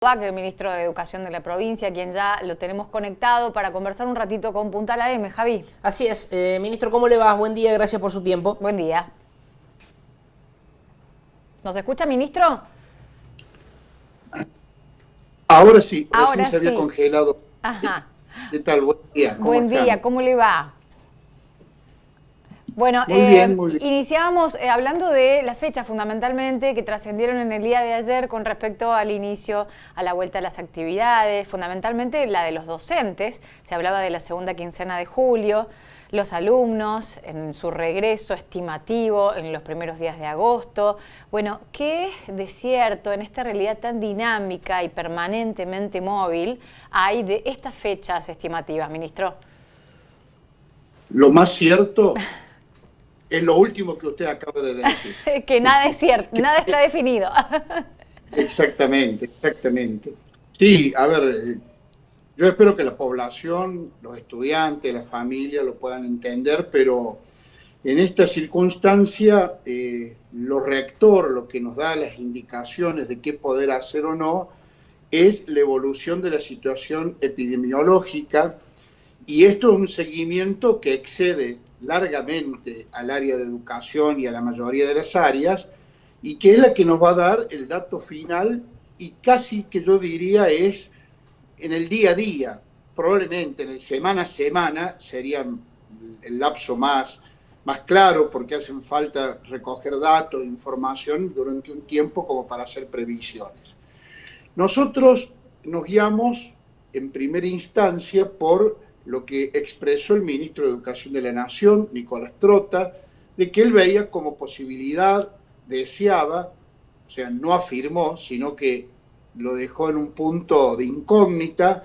Que el ministro de Educación de la provincia, quien ya lo tenemos conectado para conversar un ratito con Puntal AM. Javi. Así es. Ministro, ¿cómo le va? Buen día, gracias por su tiempo. Buen día. ¿Nos escucha, ministro? Ahora sí, recién Ahora se había sí. congelado. Ajá. ¿Qué tal? Buen día, ¿cómo Buen día, están? ¿cómo le va? Bueno, Muy bien, muy bien. iniciábamos hablando de las fechas fundamentalmente que trascendieron en el día de ayer con respecto al inicio, a la vuelta a las actividades, fundamentalmente la de los docentes. Se hablaba de la segunda quincena de julio, los alumnos en su regreso estimativo en los primeros días de agosto. Bueno, ¿qué de cierto en esta realidad tan dinámica y permanentemente móvil hay de estas fechas estimativas, ministro? Lo más cierto es lo último que usted acaba de decir. Que nada es cierto, nada está definido. Exactamente, exactamente. Sí, a ver, yo espero que la población, los estudiantes, la familia lo puedan entender, pero en esta circunstancia, lo rector, lo que nos da las indicaciones de qué poder hacer o no, es la evolución de la situación epidemiológica. Y esto es un seguimiento que excede largamente al área de educación y a la mayoría de las áreas, y que es la que nos va a dar el dato final, y casi que yo diría es en el día a día, probablemente en el semana a semana sería el lapso más claro, porque hacen falta recoger datos, información durante un tiempo como para hacer previsiones. Nosotros nos guiamos en primera instancia por lo que expresó el ministro de Educación de la Nación, Nicolás Trota, de que él veía como posibilidad, deseaba, o sea, no afirmó, sino que lo dejó en un punto de incógnita,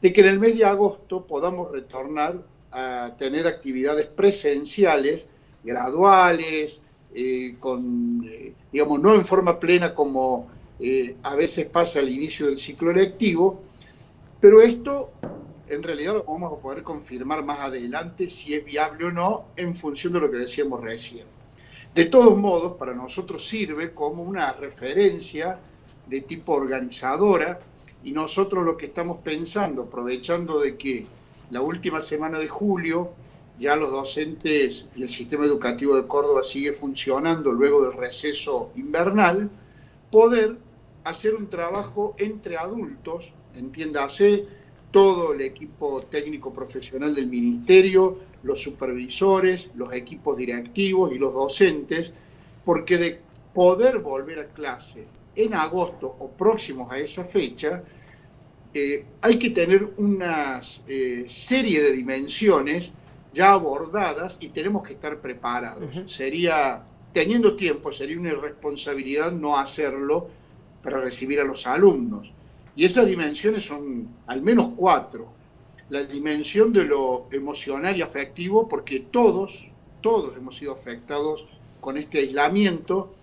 de que en el mes de agosto podamos retornar a tener actividades presenciales, graduales, digamos, no en forma plena como a veces pasa al inicio del ciclo lectivo, pero esto en realidad lo vamos a poder confirmar más adelante si es viable o no en función de lo que decíamos recién. De todos modos, para nosotros sirve como una referencia de tipo organizadora, y nosotros lo que estamos pensando, aprovechando de que la última semana de julio ya los docentes y el sistema educativo de Córdoba sigue funcionando luego del receso invernal, poder hacer un trabajo entre adultos, entiéndase, todo el equipo técnico profesional del ministerio, los supervisores, los equipos directivos y los docentes, porque de poder volver a clases en agosto o próximos a esa fecha, hay que tener una serie de dimensiones ya abordadas y tenemos que estar preparados. Teniendo tiempo, sería una irresponsabilidad no hacerlo para recibir a los alumnos. Y esas dimensiones son al menos 4. La dimensión de lo emocional y afectivo, porque todos hemos sido afectados con este aislamiento.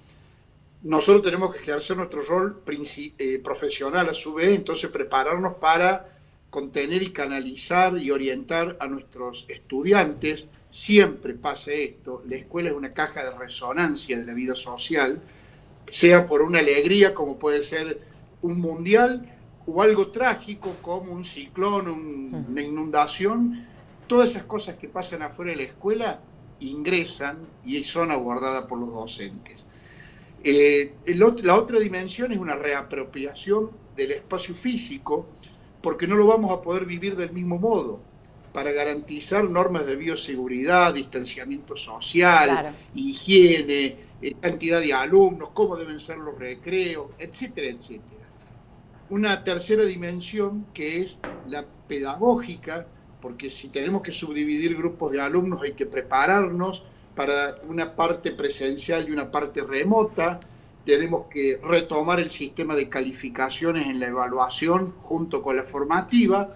Nosotros tenemos que ejercer nuestro rol profesional a su vez, entonces prepararnos para contener y canalizar y orientar a nuestros estudiantes. Siempre pasa esto, la escuela es una caja de resonancia de la vida social, sea por una alegría como puede ser un mundial, o algo trágico como un ciclón, una inundación. Todas esas cosas que pasan afuera de la escuela ingresan y son abordadas por los docentes. La otra dimensión es una reapropiación del espacio físico, porque no lo vamos a poder vivir del mismo modo, para garantizar normas de bioseguridad, distanciamiento social, claro, higiene, cantidad de alumnos, cómo deben ser los recreos, etcétera, etcétera. Una tercera dimensión que es la pedagógica, porque si tenemos que subdividir grupos de alumnos hay que prepararnos para una parte presencial y una parte remota. Tenemos que retomar el sistema de calificaciones en la evaluación junto con la formativa.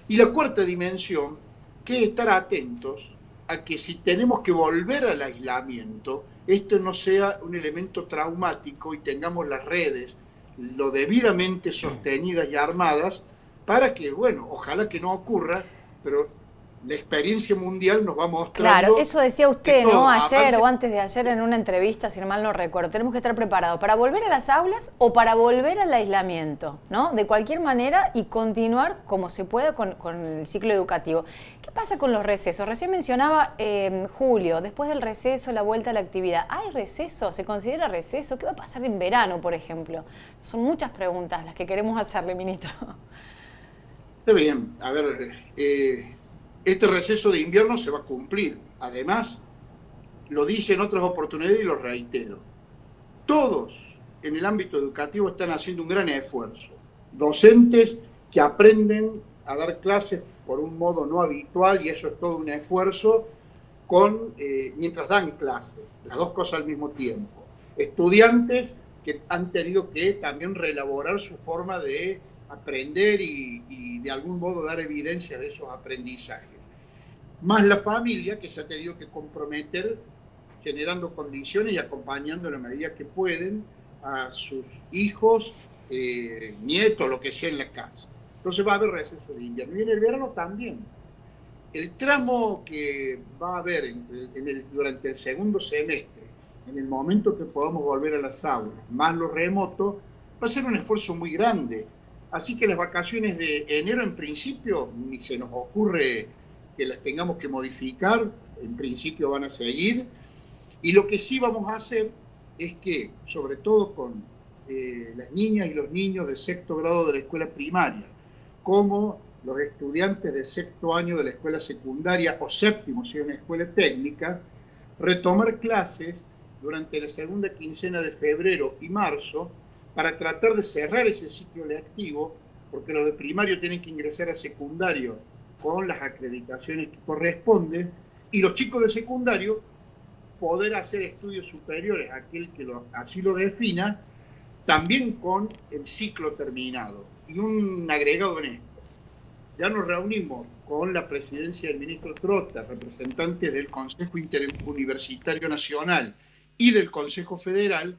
Y la cuarta dimensión, que es estar atentos a que si tenemos que volver al aislamiento, esto no sea un elemento traumático y tengamos las redes lo debidamente sostenidas y armadas para que, bueno, ojalá que no ocurra, pero la experiencia mundial nos va mostrando... Claro, eso decía usted, ¿no? Ayer avance... o antes de ayer en una entrevista, si mal no recuerdo. Tenemos que estar preparados para volver a las aulas o para volver al aislamiento, ¿no? De cualquier manera y continuar como se pueda con el ciclo educativo. ¿Qué pasa con los recesos? Recién mencionaba Julio, después del receso, la vuelta a la actividad. ¿Hay receso? ¿Se considera receso? ¿Qué va a pasar en verano, por ejemplo? Son muchas preguntas las que queremos hacerle, ministro. Está bien, a ver... este receso de invierno se va a cumplir. Además, lo dije en otras oportunidades y lo reitero. Todos en el ámbito educativo están haciendo un gran esfuerzo. Docentes que aprenden a dar clases por un modo no habitual, y eso es todo un esfuerzo, mientras dan clases, las dos cosas al mismo tiempo. Estudiantes que han tenido que también reelaborar su forma de aprender y de algún modo dar evidencia de esos aprendizajes. Más la familia que se ha tenido que comprometer generando condiciones y acompañando en la medida que pueden a sus hijos, nietos, lo que sea en la casa. Entonces va a haber receso de invierno. Y en el verano también. El tramo que va a haber durante el segundo semestre, en el momento que podamos volver a las aulas, más lo remoto, va a ser un esfuerzo muy grande. Así que las vacaciones de enero, en principio, ni se nos ocurre que las tengamos que modificar, en principio van a seguir. Y lo que sí vamos a hacer es que, sobre todo con las niñas y los niños de sexto grado de la escuela primaria, como los estudiantes de sexto año de la escuela secundaria o séptimo, si es una escuela técnica, retomar clases durante la segunda quincena de febrero y marzo para tratar de cerrar ese ciclo lectivo, porque los de primario tienen que ingresar a secundario con las acreditaciones que corresponden, y los chicos de secundario poder hacer estudios superiores, aquel que así lo defina, también con el ciclo terminado. Y un agregado en esto. Ya nos reunimos con la presidencia del ministro Trota, representantes del Consejo Interuniversitario Nacional y del Consejo Federal,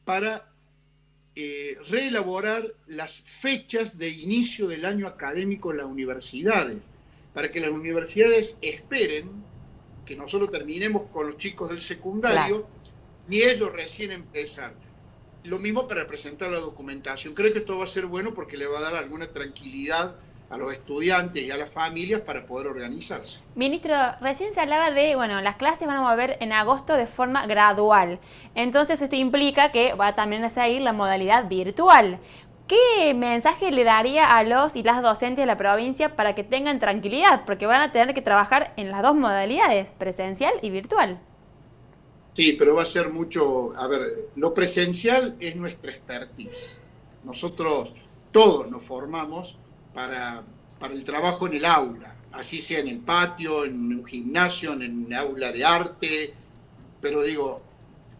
para reelaborar las fechas de inicio del año académico en las universidades, para que las universidades esperen que nosotros terminemos con los chicos del secundario, claro, y ellos recién empezar. Lo mismo para presentar la documentación. Creo que esto va a ser bueno porque le va a dar alguna tranquilidad a los estudiantes y a las familias para poder organizarse. Ministro, recién se hablaba de, las clases van a volver en agosto de forma gradual. Entonces esto implica que va también a seguir la modalidad virtual. ¿Qué mensaje le daría a los y las docentes de la provincia para que tengan tranquilidad? Porque van a tener que trabajar en las dos modalidades, presencial y virtual. Sí, pero va a ser mucho... A ver, lo presencial es nuestra expertise. Nosotros todos nos formamos para el trabajo en el aula, así sea en el patio, en un gimnasio, en un aula de arte, pero digo,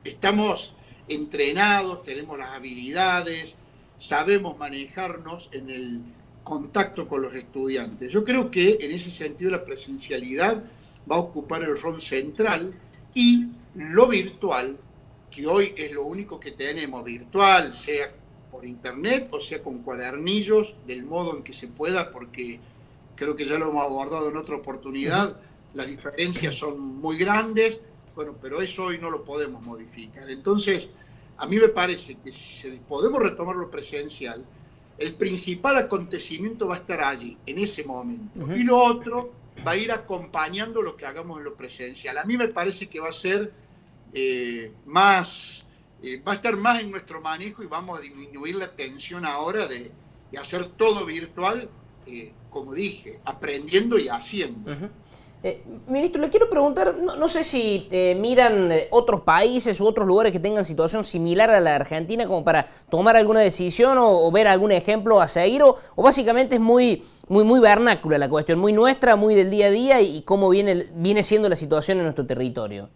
estamos entrenados, tenemos las habilidades, sabemos manejarnos en el contacto con los estudiantes. Yo creo que en ese sentido la presencialidad va a ocupar el rol central y lo virtual, que hoy es lo único que tenemos, virtual, sea por internet o sea con cuadernillos, del modo en que se pueda, porque creo que ya lo hemos abordado en otra oportunidad, las diferencias son muy grandes, pero eso hoy no lo podemos modificar. Entonces, a mí me parece que si podemos remar lo presencial, el principal acontecimiento va a estar allí, en ese momento. Y lo otro va a ir acompañando lo que hagamos en lo presencial. A mí me parece que va a ser va a estar más en nuestro manejo y vamos a disminuir la tensión ahora de hacer todo virtual, como dije, aprendiendo y haciendo. Ministro, le quiero preguntar, no sé si miran otros países u otros lugares que tengan situación similar a la de Argentina como para tomar alguna decisión o ver algún ejemplo a seguir, o básicamente es muy vernácula la cuestión, muy nuestra, muy del día a día y cómo viene siendo la situación en nuestro territorio.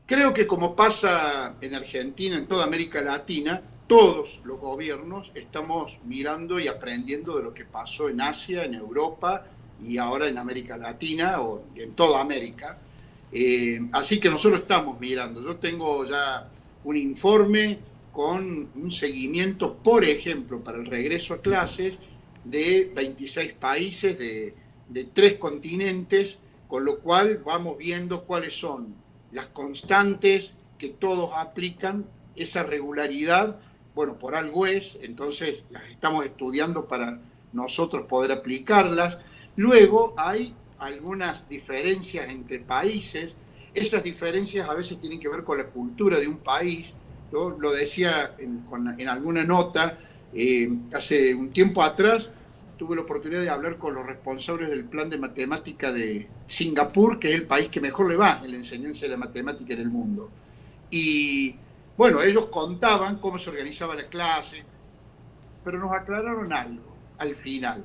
Creo que como pasa en Argentina, en toda América Latina, todos los gobiernos estamos mirando y aprendiendo de lo que pasó en Asia, en Europa y ahora en América Latina o en toda América. Así que nosotros estamos mirando. Yo tengo ya un informe con un seguimiento, por ejemplo, para el regreso a clases de 26 países de de 3 continentes, con lo cual vamos viendo cuáles son las constantes que todos aplican, esa regularidad, bueno, por algo es, entonces las estamos estudiando para nosotros poder aplicarlas. Luego hay algunas diferencias entre países, esas diferencias a veces tienen que ver con la cultura de un país. Yo lo decía en alguna nota, hace un tiempo atrás tuve la oportunidad de hablar con los responsables del plan de matemática de Singapur, que es el país que mejor le va en la enseñanza de la matemática en el mundo. Y bueno, ellos contaban cómo se organizaba la clase, pero nos aclararon algo al final.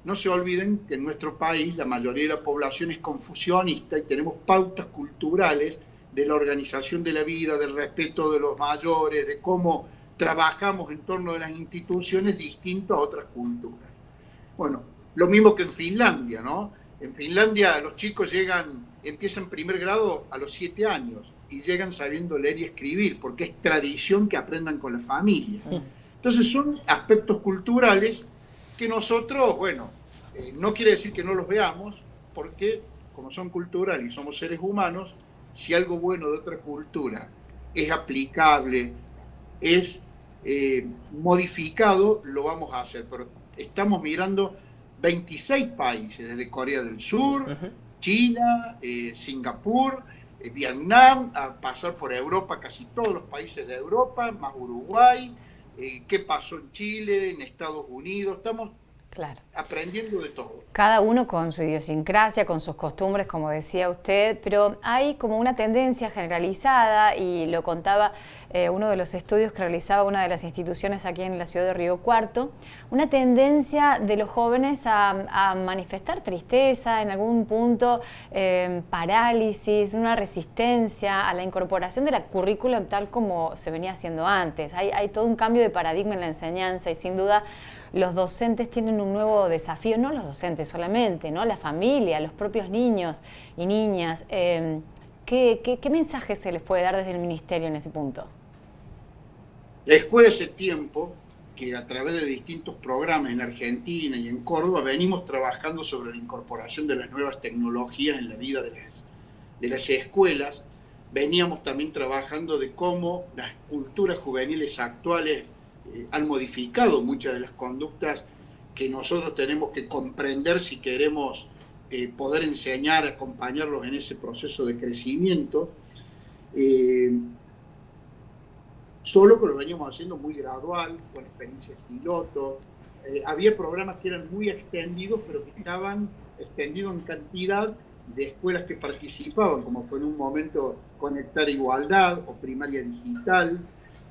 No se olviden que en nuestro país la mayoría de la población es confucionista y tenemos pautas culturales de la organización de la vida, del respeto de los mayores, de cómo trabajamos en torno de las instituciones distintas a otras culturas. Bueno, lo mismo que en Finlandia, ¿no? En Finlandia los chicos empiezan primer grado a los 7 años y llegan sabiendo leer y escribir, porque es tradición que aprendan con la familia. Entonces son aspectos culturales que nosotros, bueno, no quiere decir que no los veamos, porque como son culturales y somos seres humanos, si algo bueno de otra cultura es aplicable, es modificado, lo vamos a hacer. Pero estamos mirando 26 países, desde Corea del Sur, China, Singapur, Vietnam, a pasar por Europa, casi todos los países de Europa, más Uruguay, qué pasó en Chile, en Estados Unidos, estamos aprendiendo de todos. Cada uno con su idiosincrasia, con sus costumbres, como decía usted, pero hay como una tendencia generalizada, y lo contaba uno de los estudios que realizaba una de las instituciones aquí en la ciudad de Río Cuarto, una tendencia de los jóvenes a manifestar tristeza, en algún punto parálisis, una resistencia a la incorporación de la currícula tal como se venía haciendo antes. Hay todo un cambio de paradigma en la enseñanza y sin duda los docentes tienen un nuevo desafío, no los docentes solamente, ¿no? La familia, los propios niños y niñas. ¿Qué mensaje se les puede dar desde el ministerio en ese punto? La escuela hace tiempo que a través de distintos programas en Argentina y en Córdoba venimos trabajando sobre la incorporación de las nuevas tecnologías en la vida de las escuelas. Veníamos también trabajando de cómo las culturas juveniles actuales han modificado muchas de las conductas que nosotros tenemos que comprender si queremos poder enseñar, acompañarlos en ese proceso de crecimiento. Solo que lo veníamos haciendo muy gradual, con experiencias piloto. Había programas que eran muy extendidos, pero que estaban extendidos en cantidad de escuelas que participaban, como fue en un momento Conectar Igualdad o Primaria Digital.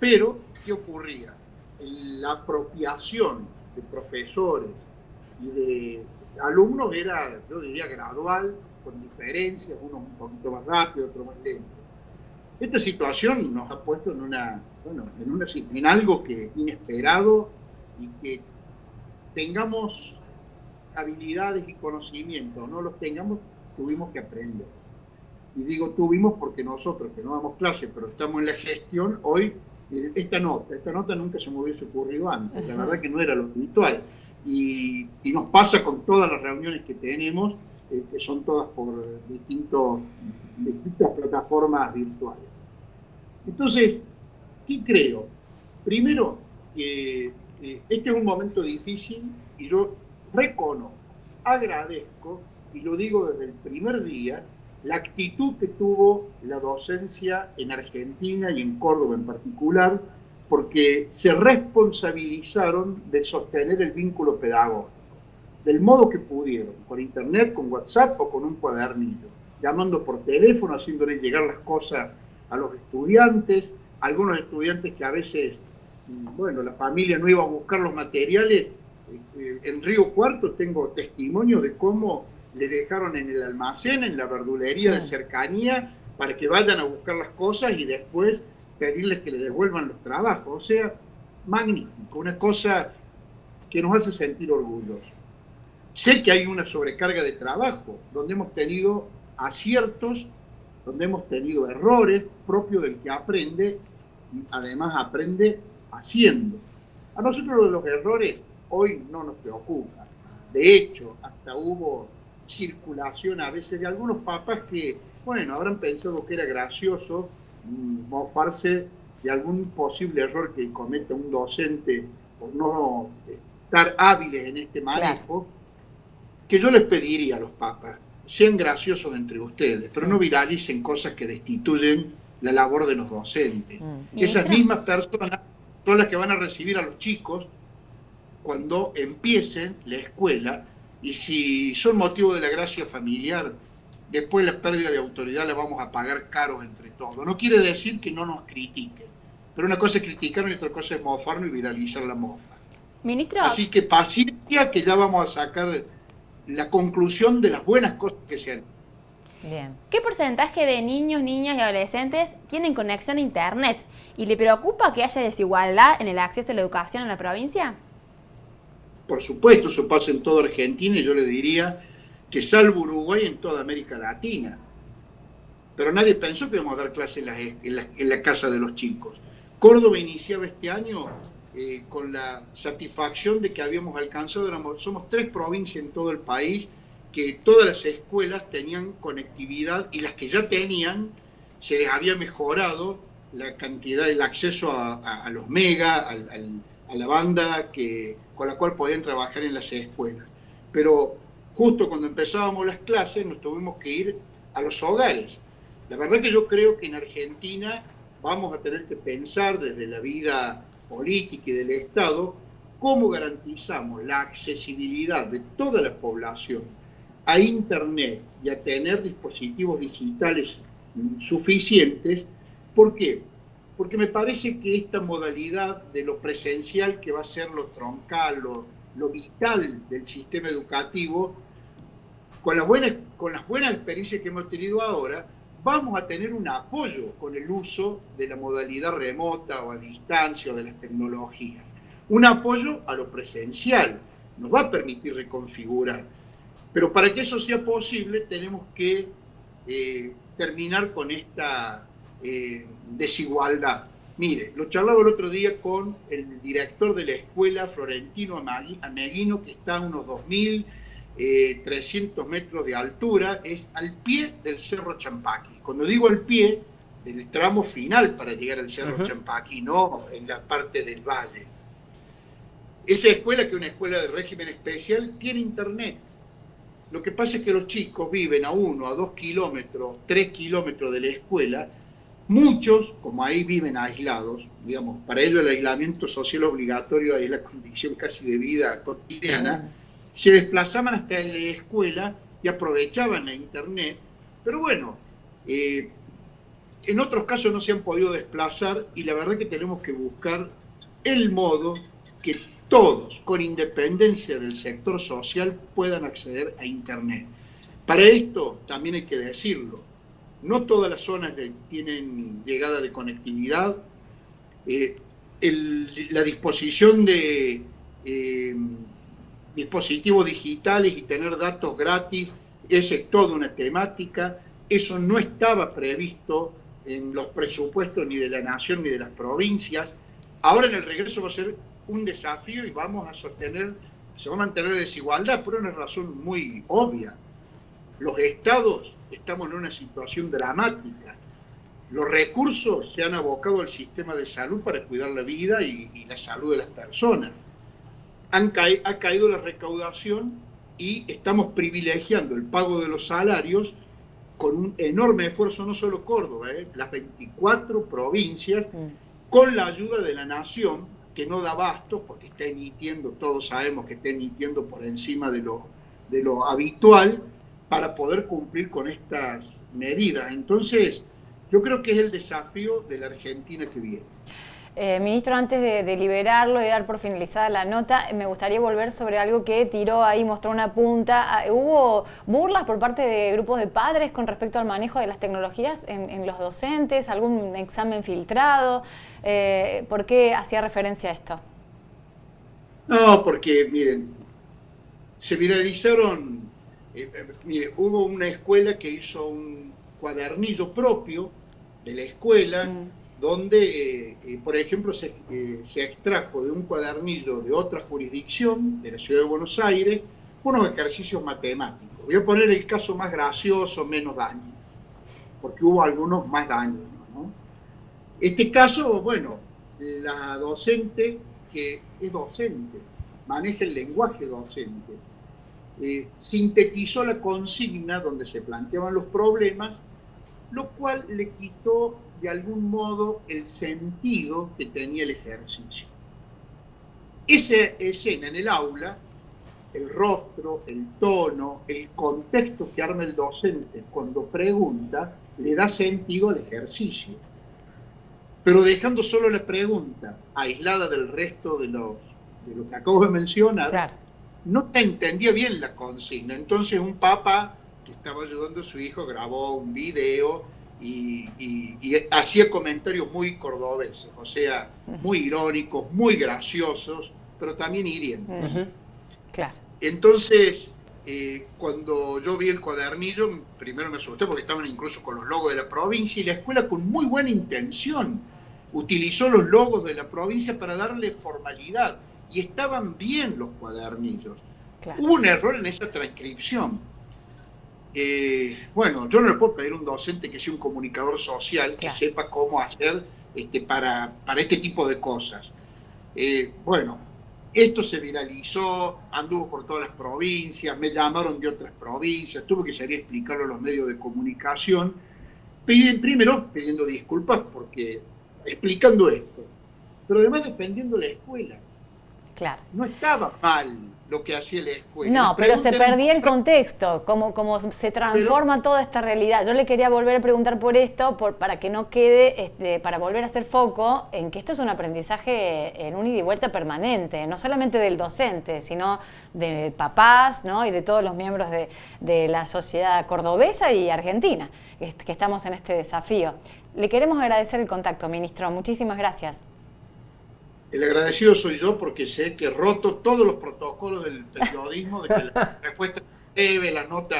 Pero, ¿qué ocurría? La apropiación de profesores y de alumnos era, yo diría, gradual, con diferencias, unos un poquito más rápido, otros más lento. Esta situación nos ha puesto en algo que inesperado, y que tengamos habilidades y conocimientos, no los tengamos, tuvimos que aprender. Y digo tuvimos porque nosotros, que no damos clase, pero estamos en la gestión, hoy esta nota nunca se me hubiese ocurrido antes, la verdad que no era lo habitual. Y nos pasa con todas las reuniones que tenemos, que son todas por distintas plataformas virtuales. Entonces, ¿qué creo? Primero, que este es un momento difícil y yo reconozco, agradezco, y lo digo desde el primer día, la actitud que tuvo la docencia en Argentina y en Córdoba en particular, porque se responsabilizaron de sostener el vínculo pedagógico, del modo que pudieron, por internet, con WhatsApp o con un cuadernillo, llamando por teléfono, haciéndoles llegar las cosas a los estudiantes, algunos estudiantes que a veces, bueno, la familia no iba a buscar los materiales. En Río Cuarto tengo testimonio de cómo le dejaron en el almacén, en la verdulería de cercanía, para que vayan a buscar las cosas y después pedirles que le devuelvan los trabajos. O sea, magnífico, una cosa que nos hace sentir orgullosos. Sé que hay una sobrecarga de trabajo, donde hemos tenido aciertos, donde hemos tenido errores propios del que aprende, y además aprende haciendo. A nosotros los errores hoy no nos preocupan. De hecho, hasta hubo circulación a veces de algunos papás que, bueno, habrán pensado que era gracioso mofarse de algún posible error que cometa un docente por no estar hábiles en este manejo, que yo les pediría a los papás, sean graciosos entre ustedes, pero no viralicen cosas que destituyen la labor de los docentes. Esas mismas personas son las que van a recibir a los chicos cuando empiecen la escuela, y si son motivo de la gracia familiar, después la pérdida de autoridad la vamos a pagar caros entre todos. No quiere decir que no nos critiquen, pero una cosa es criticar y otra cosa es mofarnos y viralizar la mofa. Ministro. Así que paciencia, que ya vamos a sacar la conclusión de las buenas cosas que se han. Bien. ¿Qué porcentaje de niños, niñas y adolescentes tienen conexión a Internet? ¿Y le preocupa que haya desigualdad en el acceso a la educación en la provincia? Por supuesto, eso pasa en toda Argentina y yo le diría que salvo Uruguay en toda América Latina. Pero nadie pensó que íbamos a dar clases en la casa de los chicos. Córdoba iniciaba este año con la satisfacción de que habíamos alcanzado, somos 3 provincias en todo el país, que todas las escuelas tenían conectividad y las que ya tenían se les había mejorado la cantidad, el acceso a los mega, a la banda con la cual podían trabajar en las escuelas. Pero justo cuando empezábamos las clases nos tuvimos que ir a los hogares. La verdad que yo creo que en Argentina vamos a tener que pensar desde la vida política y del Estado cómo garantizamos la accesibilidad de toda la población a Internet y a tener dispositivos digitales suficientes. ¿Por qué? Porque me parece que esta modalidad de lo presencial, que va a ser lo troncal, lo vital del sistema educativo, con las buenas experiencias que hemos tenido ahora, vamos a tener un apoyo con el uso de la modalidad remota o a distancia o de las tecnologías. Un apoyo a lo presencial, nos va a permitir reconfigurar. Pero para que eso sea posible tenemos que terminar con esta desigualdad. Mire, lo charlaba el otro día con el director de la escuela, Florentino Ameguino, que está a unos 2.300 metros de altura, es al pie del Cerro Champaquí. Cuando digo al pie, del tramo final para llegar al Cerro Champaquí, no en la parte del valle. Esa escuela, que es una escuela de régimen especial, tiene internet. Lo que pasa es que los chicos viven a 1, a 2 kilómetros, 3 kilómetros de la escuela. Muchos, como ahí viven aislados, digamos, para ellos el aislamiento social obligatorio es la condición casi de vida cotidiana, se desplazaban hasta la escuela y aprovechaban la internet, pero bueno, en otros casos no se han podido desplazar y la verdad que tenemos que buscar el modo que todos, con independencia del sector social, puedan acceder a internet. Para esto, también hay que decirlo, no todas las zonas tienen llegada de conectividad. La disposición de dispositivos digitales y tener datos gratis, esa es toda una temática. Eso no estaba previsto en los presupuestos ni de la nación ni de las provincias. Ahora en el regreso va a ser un desafío y vamos a sostener, se va a mantener desigualdad por una razón muy obvia. Los estados estamos en una situación dramática. Los recursos se han abocado al sistema de salud para cuidar la vida y la salud de las personas. Ha caído la recaudación y estamos privilegiando el pago de los salarios con un enorme esfuerzo, no solo Córdoba, las 24 provincias, con la ayuda de la nación, que no da abasto, porque está emitiendo, todos sabemos que está emitiendo por encima de lo habitual, para poder cumplir con estas medidas. Entonces, yo creo que es el desafío de la Argentina que viene. Ministro, antes de liberarlo y dar por finalizada la nota, me gustaría volver sobre algo que tiró ahí, mostró una punta. ¿Hubo burlas por parte de grupos de padres con respecto al manejo de las tecnologías en los docentes? ¿Algún examen filtrado? ¿Por qué hacía referencia a esto? No, porque, miren, se viralizaron. Mire, hubo una escuela que hizo un cuadernillo propio de la escuela, donde, por ejemplo, se extrajo de un cuadernillo de otra jurisdicción, de la ciudad de Buenos Aires, unos ejercicios matemáticos. Voy a poner el caso más gracioso, menos dañino, porque hubo algunos más dañinos, ¿no? Este caso, bueno, la docente, que es docente, maneja el lenguaje docente, sintetizó la consigna donde se planteaban los problemas, lo cual le quitó de algún modo el sentido que tenía el ejercicio. Esa escena en el aula, el rostro, el tono, el contexto que arma el docente cuando pregunta, le da sentido al ejercicio. Pero dejando solo la pregunta aislada del resto de lo que acabo de mencionar, Claro. no se entendía bien la consigna. Entonces un papá que estaba ayudando a su hijo grabó un video y hacía comentarios muy cordobeses, o sea, muy irónicos, muy graciosos, pero también hirientes. Claro. Entonces, cuando yo vi el cuadernillo, primero me asusté porque estaban incluso con los logos de la provincia, y la escuela, con muy buena intención, utilizó los logos de la provincia para darle formalidad, y estaban bien los cuadernillos. Claro. Hubo un error en esa transcripción. Bueno, yo no le puedo pedir a un docente que sea un comunicador social, que Claro. sepa cómo hacer para este tipo de cosas. Bueno, esto se viralizó, anduvo por todas las provincias, me llamaron de otras provincias, tuve que salir a explicarlo a los medios de comunicación, primero pidiendo disculpas porque explicando esto, pero además defendiendo la escuela. Claro. No estaba mal lo que hacía la escuela. No, Las pero se preguntas eran perdía el contexto, cómo se transforma toda esta realidad. Yo le quería volver a preguntar por esto, para que no quede, para volver a hacer foco en que esto es un aprendizaje en un ida y vuelta permanente, no solamente del docente, sino de papás, ¿no? Y de todos los miembros de la sociedad cordobesa y argentina, que estamos en este desafío. Le queremos agradecer el contacto, ministro. Muchísimas gracias. El agradecido soy yo porque sé que he roto todos los protocolos del periodismo, de que la respuesta es breve, la nota,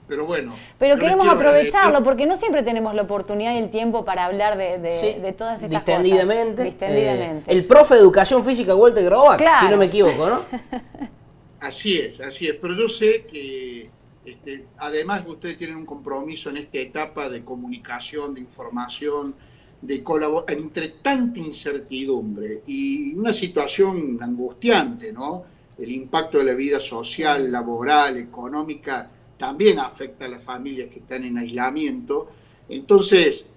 pero bueno. Pero yo les queremos quiero aprovecharlo agradecer. porque no siempre tenemos la oportunidad y el tiempo para hablar de todas estas Distendidamente. cosas. Distendidamente. El profe de Educación Física, Walter Grobac, Claro. si no me equivoco, ¿no? Así es, pero yo sé que además ustedes tienen un compromiso en esta etapa de comunicación, de información, de colaborar entre tanta incertidumbre y una situación angustiante, ¿no? El impacto de la vida social, laboral, económica, también afecta a las familias que están en aislamiento. Entonces,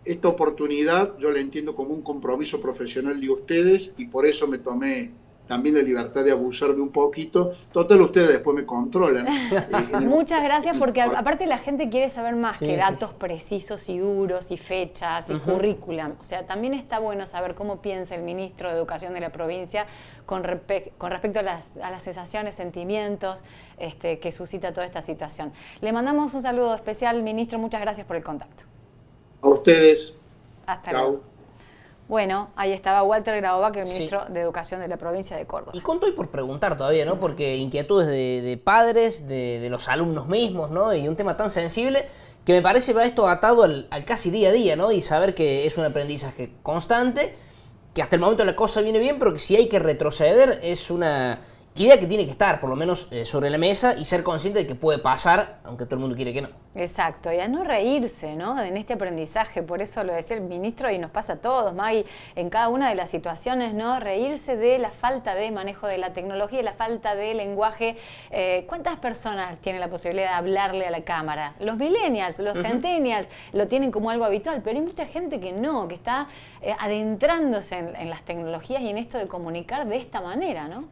esta oportunidad yo la entiendo como un compromiso profesional de ustedes y por eso me tomé también la libertad de abusar de un poquito. Total, ustedes después me controlan. Muchas gracias porque aparte la gente quiere saber más que Sí, datos sí. precisos y duros y fechas y currículum. O sea, también está bueno saber cómo piensa el ministro de Educación de la provincia con respecto a las sensaciones, sentimientos que suscita toda esta situación. Le mandamos un saludo especial, ministro. Muchas gracias por el contacto. A ustedes. Hasta Chau. luego. Bueno, ahí estaba Walter Grobac, el Sí. ministro de Educación de la provincia de Córdoba. Y con todo y por preguntar todavía, ¿no? Porque inquietudes de padres, de los alumnos mismos, ¿no? Y un tema tan sensible que me parece va esto atado al casi día a día, ¿no? Y saber que es un aprendizaje constante, que hasta el momento la cosa viene bien, pero que si hay que retroceder es una idea que tiene que estar, por lo menos, sobre la mesa y ser consciente de que puede pasar, aunque todo el mundo quiere que no. Exacto, y a no reírse, ¿no? En este aprendizaje, por eso lo decía el ministro y nos pasa a todos, Maggie, en cada una de las situaciones, ¿no? Reírse de la falta de manejo de la tecnología, la falta de lenguaje. ¿Cuántas personas tienen la posibilidad de hablarle a la cámara? Los millennials, los centennials lo tienen como algo habitual, pero hay mucha gente que no, que está adentrándose en las tecnologías y en esto de comunicar de esta manera, ¿no?